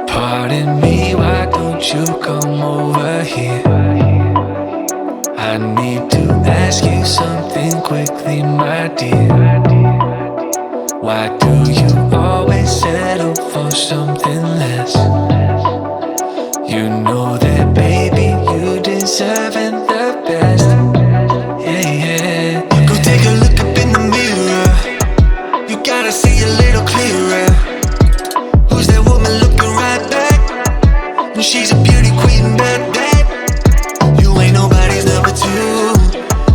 Pardon me, why don't you come over here? I need to ask you something quickly, my dear. Why do you always settle for something less? You know that, baby, you deserving the best. Yeah, yeah. Go take a look up in the mirror. You gotta see a little clearer. Who's that woman looking right back? She's a beauty queen, bad, bad. You ain't nobody's number two.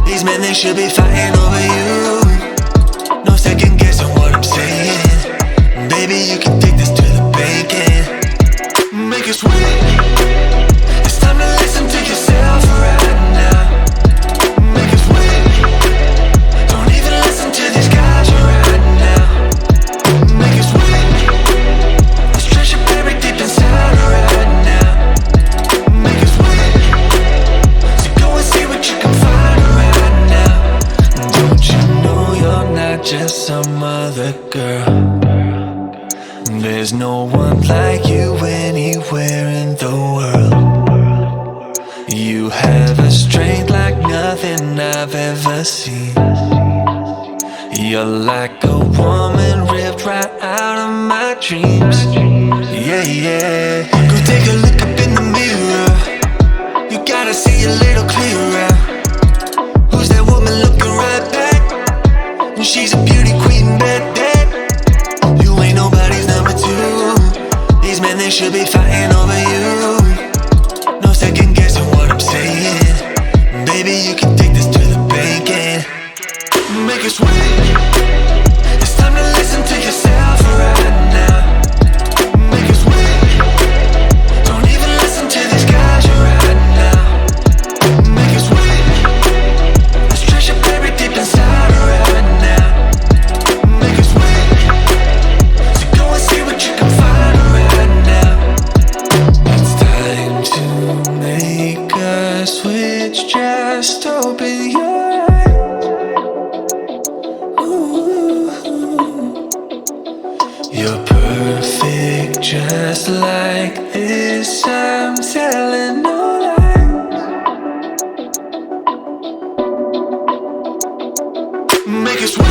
These men, they should be fighting over you. No second guessing what I'm saying. Baby, you can take this to the bank and make it sweet. It's time to listen to yourself right now. Make it sweet. Don't even listen to these guys right now. Make it sweet. This treasure buried deep inside right now. Make it sweet. So go and see what you can find right now. Don't you know you're not just some other girl? There's no one like you anywhere in the world. You have a strength like nothing I've ever seen. You're like a woman ripped right out of my dreams. Yeah, yeah. Go take a look up in the mirror. You gotta see a little clearer. Who's that woman looking right back? She's a beauty queen, bad, bad. You ain't nobody's number two. These men, they should be fighting over you. No second guessing what I'm saying. Baby, you can take this to the bank and make it sweet. It's time to listen to yourself right now. Make it sweet. Don't even listen to these guys right now. Make it sweet. This treasure buried deep inside right now. Make it sweet. So go and see what you can find right now. It's time to make a switch. Just open your eyes. Ooh. You're perfect just like this. I'm telling no lies. Make it sweet.